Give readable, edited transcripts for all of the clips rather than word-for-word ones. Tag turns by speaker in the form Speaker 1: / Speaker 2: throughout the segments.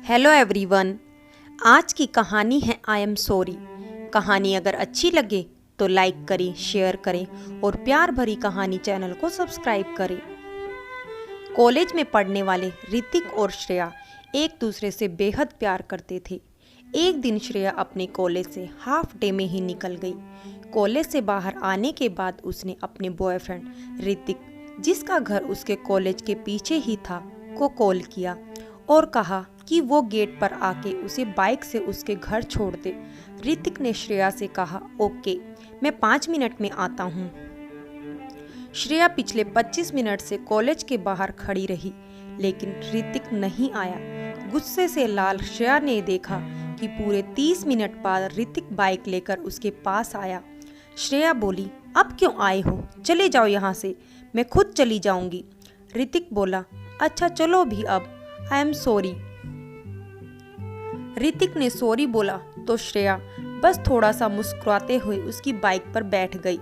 Speaker 1: Hello everyone. आज की कहानी है आई एम सॉरी। कहानी अगर अच्छी लगे तो लाइक करें, शेयर करें और प्यार भरी कहानी चैनल को सब्सक्राइब करें। कॉलेज में पढ़ने वाले ऋतिक और श्रेया एक दूसरे से बेहद प्यार करते थे। एक दिन श्रेया अपने कॉलेज से हाफ डे में ही निकल गई। कॉलेज से बाहर आने के बाद उसने अपने बॉयफ्रेंड ऋतिक, जिसका घर उसके कॉलेज के पीछे ही था, को कॉल किया और कहा कि वो गेट पर आके उसे बाइक से उसके घर छोड़ दे। ऋतिक ने श्रेया से कहा, ओके, मैं 5 मिनट में आता हूँ। श्रेया पिछले 25 मिनट से कॉलेज के बाहर खड़ी रही, लेकिन ऋतिक नहीं आया। गुस्से से लाल श्रेया ने देखा कि पूरे 30 मिनट बाद ऋतिक बाइक लेकर उसके पास आया। श्रेया बोली, अब क्यों आए हो? चले जाओ यहाँ से, मैं खुद चली जाऊंगी। ऋतिक बोला, अच्छा चलो भी, अब आई एम सॉरी। ऋतिक ने सॉरी बोला तो श्रेया बस थोड़ा सा मुस्कुराते हुए उसकी बाइक पर बैठ गई।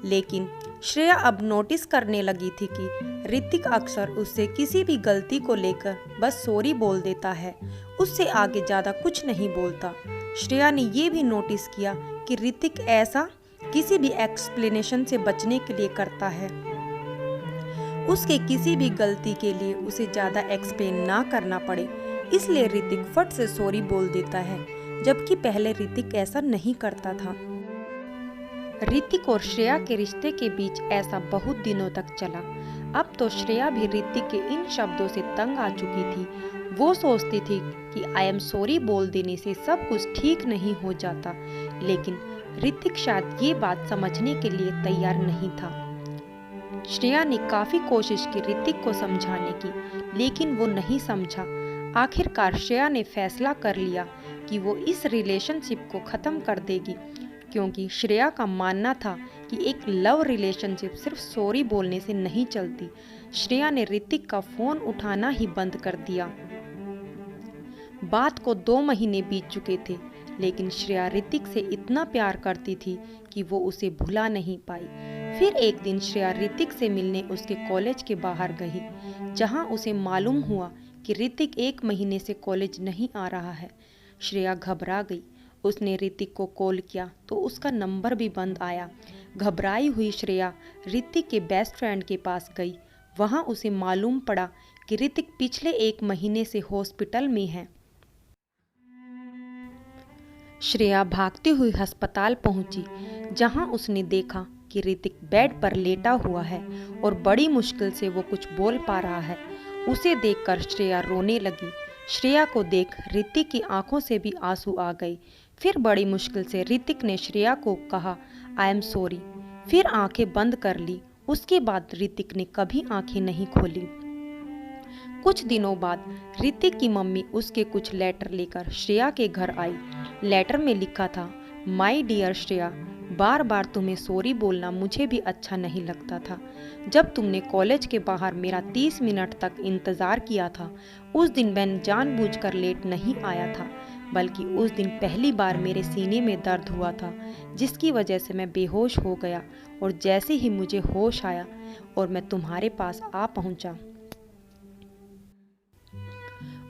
Speaker 1: लेकिन श्रेया अब नोटिस करने लगी थी कि ऋतिक अक्सर उससे किसी भी गलती को लेकर बस सॉरी बोल देता है, उससे आगे ज़्यादा कुछ नहीं बोलता। श्रेया ने ये भी नोटिस किया कि ऋतिक ऐसा किसी भी एक्सप्लेनेशन से बचने के लिए करता है। उसके किसी भी गलती के लिए उसे ज़्यादा एक्सप्लेन ना करना पड़े, इसलिए ऋतिक फट से सॉरी बोल देता है, जबकि पहले ऋतिक ऐसा नहीं करता था। ऋतिक और श्रेया के रिश्ते के बीच ऐसा बहुत दिनों तक चला। अब तो श्रेया भी ऋतिक के इन शब्दों से तंग आ चुकी थी। वो सोचती थी कि आई एम सॉरी बोल देने से सब कुछ ठीक नहीं हो जाता, लेकिन ऋतिक शायद ये बात समझने के लिए तैयार नहीं था। श्रेया ने काफी कोशिश की ऋतिक को समझाने की, लेकिन वो नहीं समझा। आखिरकार श्रेया ने फैसला कर लिया कि वो इस रिलेशनशिप को ख़त्म कर देगी, क्योंकि श्रेया का मानना था कि एक लव रिलेशनशिप सिर्फ सॉरी बोलने से नहीं चलती। श्रेया ने ऋतिक का फ़ोन उठाना ही बंद कर दिया। बात को 2 महीने बीत चुके थे, लेकिन श्रेया ऋतिक से इतना प्यार करती थी कि वो उसे भुला नहीं पाई। फिर एक दिन श्रेया ऋतिक से मिलने उसके कॉलेज के बाहर गई, जहां उसे मालूम हुआ कि ऋतिक 1 महीने से कॉलेज नहीं आ रहा है। श्रेया घबरा गई। उसने ऋतिक को कॉल किया तो उसका नंबर भी बंद आया। घबराई हुई श्रेया ऋतिक के बेस्ट फ्रेंड के पास गई। वहां उसे मालूम पड़ा कि ऋतिक पिछले 1 महीने से हॉस्पिटल में है। श्रेया भागती हुई अस्पताल पहुंची, जहां उसने देखा कि ऋतिक बेड पर लेटा हुआ है और बड़ी मुश्किल से वो कुछ बोल पा रहा है। उसे देखकर श्रेया रोने लगी। श्रेया को देख ऋतिक की आंखों से भी आंसू आ गए। फिर बड़ी मुश्किल से ऋतिक ने श्रेया को कहा, आई एम सॉरी, फिर आंखें बंद कर ली। उसके बाद ऋतिक ने कभी आंखें नहीं खोली। कुछ दिनों बाद ऋतिक की मम्मी उसके कुछ लेटर लेकर श्रेया के घर आई। लेटर में लिखा था, माय डियर श्रेया, बार बार तुम्हें सॉरी बोलना मुझे भी अच्छा नहीं लगता था। जब तुमने कॉलेज के बाहर मेरा 30 मिनट तक इंतज़ार किया था, उस दिन मैं जानबूझकर लेट नहीं आया था, बल्कि उस दिन पहली बार मेरे सीने में दर्द हुआ था, जिसकी वजह से मैं बेहोश हो गया, और जैसे ही मुझे होश आया और मैं तुम्हारे पास आ पहुंचा।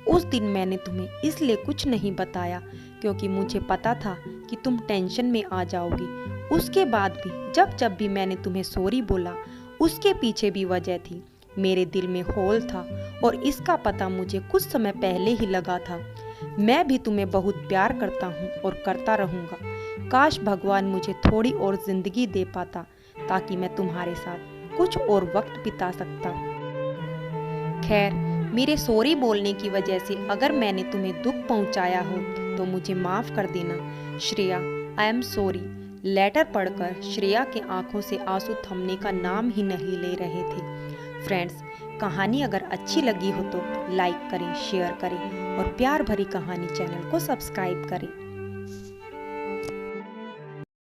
Speaker 1: उस दिन मैंने तुम्हें इसलिए कुछ नहीं बताया क्योंकि मुझे पता था कि तुम टेंशन में आ जाओगी। उसके बाद भी जब भी मैंने तुम्हें सॉरी बोला, उसके पीछे भी वजह थी। मेरे दिल में होल था और इसका पता मुझे कुछ समय पहले ही लगा था। मैं भी तुम्हें बहुत प्यार करता हूँ और करता रहूँगा। काश भगवान मुझे थोड़ी और जिंदगी दे पाता, ताकि मैं तुम्हारे साथ कुछ और वक्त बिता सकता। खैर, मेरे सॉरी बोलने की वजह से अगर मैंने तुम्हें दुख पहुंचाया हो तो मुझे माफ़ कर देना। Shreya, I am sorry. Letter पढ़कर श्रेया के आंखों से आंसू थमने का नाम ही नहीं ले रहे थे। फ्रेंड्स, कहानी अगर अच्छी लगी हो तो लाइक करें, शेयर करें और प्यार भरी कहानी चैनल को सब्सक्राइब करें।